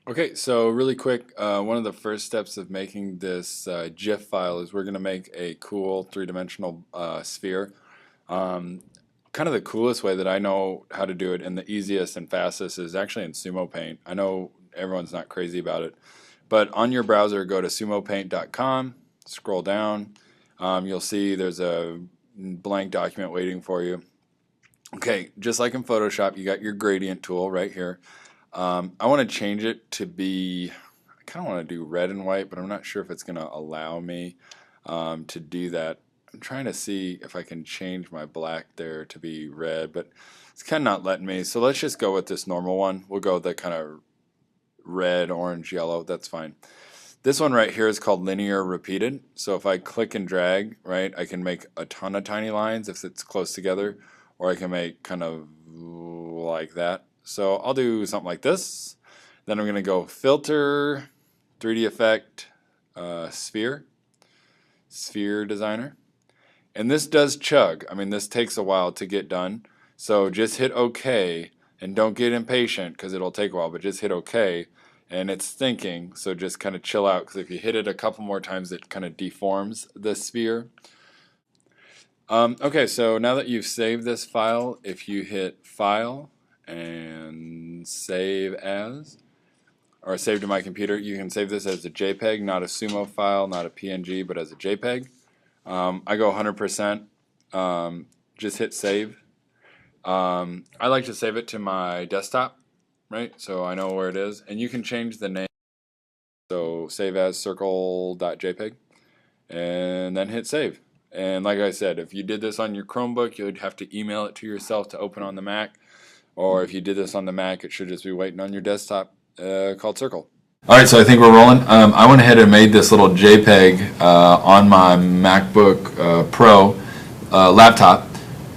Okay, so really quick, one of the first steps of making this GIF file is we're going to make a cool three-dimensional sphere. Um, Kind of the coolest way that I know how to do it and the easiest and fastest is actually in Sumo Paint. I know everyone's not crazy about it, but on your browser, go to sumopaint.com, scroll down, you'll see there's a blank document waiting for you. Okay, just like in Photoshop, you got your gradient tool right here. I want to change it to be, I kind of want to do red and white, but I'm not sure if it's going to allow me to do that. I'm trying to see if I can change my black there to be red, but it's kind of not letting me. So let's just go with this normal one. We'll go with the kind of red, orange, yellow. That's fine. This one right here is called linear repeated. So if I click and drag, right, I can make a ton of tiny lines if it's close together, or I can make kind of like that. So I'll do something like this. Then I'm going to go filter, 3D effect, sphere designer. And this does chug. I mean, this takes a while to get done. So just hit OK and don't get impatient because it'll take a while, but just hit OK. And it's thinking, so just kind of chill out because if you hit it a couple more times, it kind of deforms the sphere. Okay, so now that you've saved this file, if you hit File and Save As, or Save to my computer, you can save this as a JPEG, not a Sumo file, not a PNG, but as a JPEG. I go 100%, just hit Save. I like to save it to my desktop, right, so I know where it is, and you can change the name, so save as circle.jpg, and then hit Save. And like I said, if you did this on your Chromebook, you'd have to email it to yourself to open on the Mac. Or if you did this on the Mac, it should just be waiting on your desktop called Circle. Alright, so I think we're rolling. I went ahead and made this little JPEG on my MacBook Pro laptop.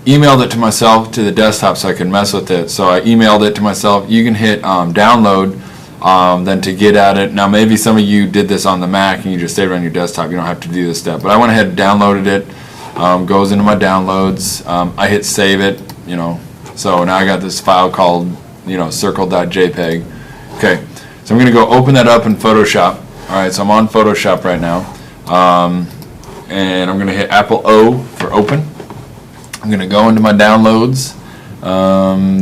Emailed it to myself to the desktop so I could mess with it. So I emailed it to myself. You can hit download. Then to get at it. Now maybe some of you did this on the Mac and you just saved it on your desktop. You don't have to do this step. But I went ahead and downloaded it. Goes into my downloads. I hit save it. So now I got this file called circle.jpg. Okay, so I'm going to go open that up in Photoshop. Alright, so I'm on Photoshop right now. And I'm going to hit Apple O for open. I'm going to go into my downloads.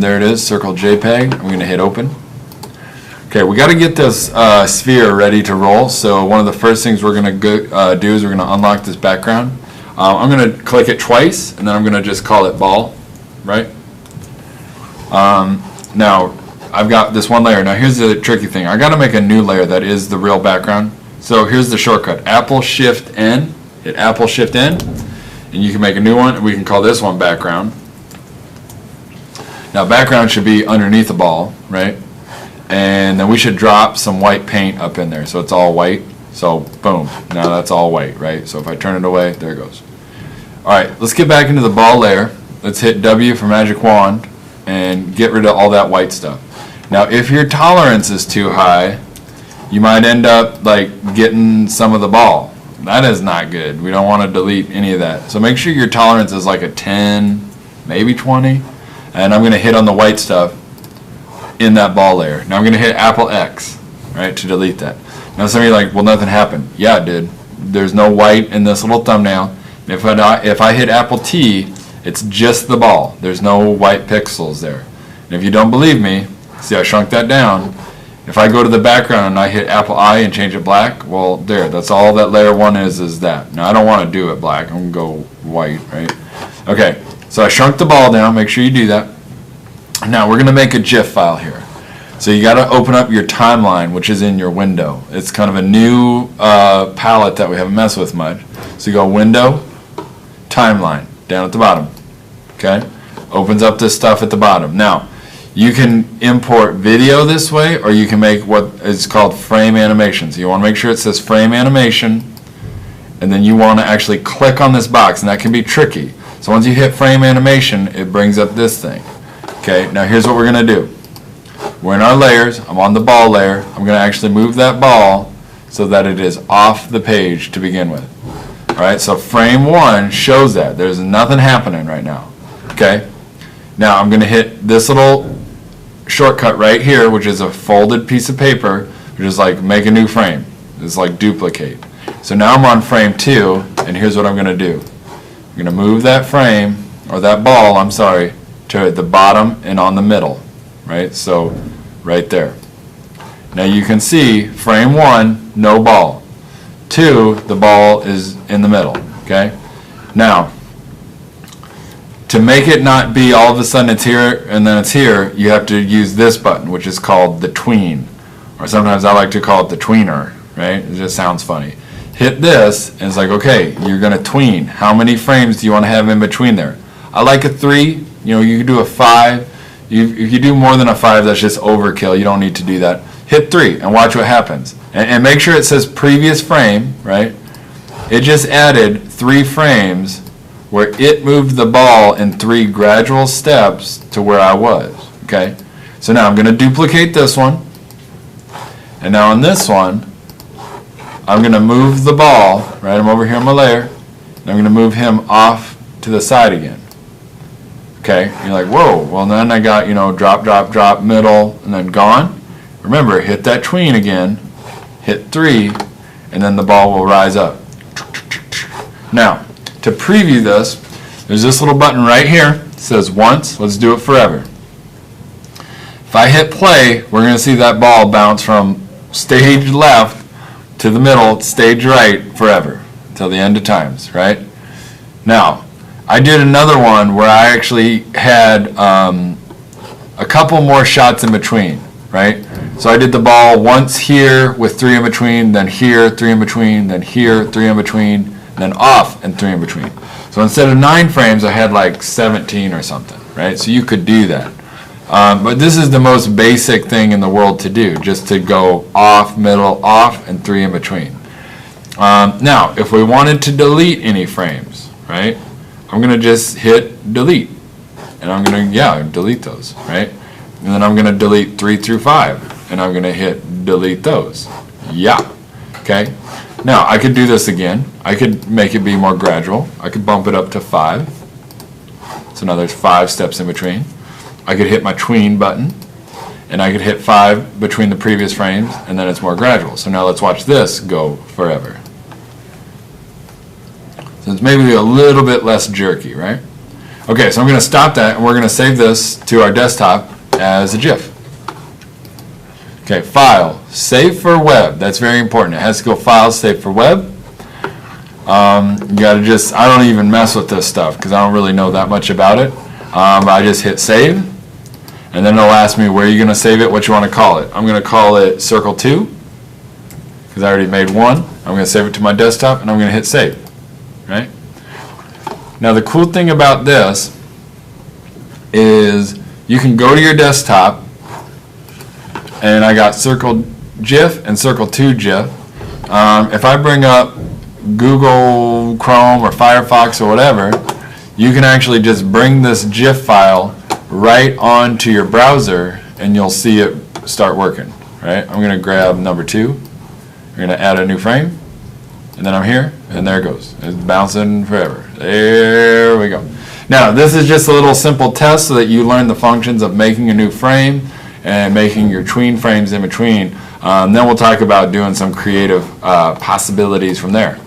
There it is, circle JPEG. I'm going to hit open. Okay, we got to get this sphere ready to roll, so one of the first things we're going to do is we're going to unlock this background. I'm going to click it twice, and then I'm going to just call it ball, right? Now, I've got this one layer. Now, here's the tricky thing. I got to make a new layer that is the real background. So here's the shortcut. Apple Shift N, hit Apple Shift N, and you can make a new one, and we can call this one background. Now, background should be underneath the ball, right? And then we should drop some white paint up in there so it's all white. So boom, now that's all white, right? So if I turn it away, there it goes. Alright, let's get back into the ball layer. Let's hit W for magic wand and get rid of all that white stuff. Now if your tolerance is too high, you might end up like getting some of the ball. That is not good. We don't want to delete any of that. So make sure your tolerance is like a 10, maybe 20. And I'm going to hit on the white stuff in that ball layer. Now I'm going to hit Apple X, right, to delete that. Now some of you are like, well, nothing happened. Yeah, it did. There's no white in this little thumbnail. If I hit Apple T, it's just the ball. There's no white pixels there. And if you don't believe me, see I shrunk that down. If I go to the background and I hit Apple I and change it black, well, there, that's all that layer 1 is that. Now I don't want to do it black. I'm going to go white, right? Okay, so I shrunk the ball down. Make sure you do that. Now we're going to make a GIF file here. So you got to open up your timeline, which is in your window. It's kind of a new palette that we haven't messed with much. So you go Window, Timeline, down at the bottom. Okay? Opens up this stuff at the bottom. Now, you can import video this way, or you can make what is called frame animation. So you want to make sure it says frame animation, and then you want to actually click on this box, and that can be tricky. So once you hit frame animation, it brings up this thing. Okay, now here's what we're going to do. We're in our layers. I'm on the ball layer. I'm going to actually move that ball so that it is off the page to begin with. Alright, so frame 1 shows that. There's nothing happening right now. Okay, now I'm going to hit this little shortcut right here, which is a folded piece of paper. Just like make a new frame. It's like duplicate. So now I'm on frame 2, and here's what I'm going to do. I'm going to move that frame, or that ball, I'm sorry, to the bottom and on the middle, right? So right there. Now you can see frame 1, no ball. 2, the ball is in the middle, okay? Now, to make it not be all of a sudden it's here and then it's here, you have to use this button, which is called the tween. Or sometimes I like to call it the tweener, right? It just sounds funny. Hit this, and it's like, okay, you're going to tween. How many frames do you want to have in between there? I like a 3. You know, you can do a 5. If you do more than a 5, that's just overkill. You don't need to do that. Hit 3 and watch what happens. And make sure it says previous frame, right? It just added 3 frames where it moved the ball in 3 gradual steps to where I was, okay? So now I'm going to duplicate this one. And now on this one, I'm going to move the ball, right? I'm over here on my layer. And I'm going to move him off to the side again. Okay, you're like, whoa, well then I got, you know, drop, drop, drop, middle, and then gone. Remember, hit that tween again, hit 3, and then the ball will rise up. Now, to preview this, there's this little button right here. It says once, let's do it forever. If I hit play, we're going to see that ball bounce from stage left to the middle, stage right, forever, until the end of times, right? Now, I did another one where I actually had a couple more shots in between, right? So I did the ball once here with 3 in between, then here, 3 in between, then here, 3 in between, and then off and 3 in between. So instead of 9 frames, I had like 17 or something, right? So you could do that. But this is the most basic thing in the world to do, just to go off, middle, off, and 3 in between. Now, if we wanted to delete any frames, right, I'm going to just hit delete. And I'm going to, delete those, right? And then I'm going to delete 3 through 5. And I'm going to hit delete those. Yeah. Okay. Now, I could do this again. I could make it be more gradual. I could bump it up to 5. So now there's 5 steps in between. I could hit my tween button, and I could hit 5 between the previous frames, and then it's more gradual. So now let's watch this go forever. So it's maybe a little bit less jerky, right? Okay, so I'm going to stop that, and we're going to save this to our desktop as a GIF. Okay, File, Save for Web. That's very important. It has to go File, Save for Web. You got to just, I don't even mess with this stuff because I don't really know that much about it. I just hit Save, and then it'll ask me where you're going to save it, what you want to call it. I'm going to call it Circle 2 because I already made one. I'm going to save it to my desktop, and I'm going to hit Save. Right? Now the cool thing about this is you can go to your desktop, and I got Circle GIF and Circle 2 GIF. If I bring up Google Chrome or Firefox or whatever, you can actually just bring this GIF file right onto your browser, and you'll see it start working. Right? I'm going to grab number 2. We're going to add a new frame. And then I'm here, and there it goes. It's bouncing forever. There we go. Now, this is just a little simple test so that you learn the functions of making a new frame and making your tween frames in between. Then we'll talk about doing some creative possibilities from there.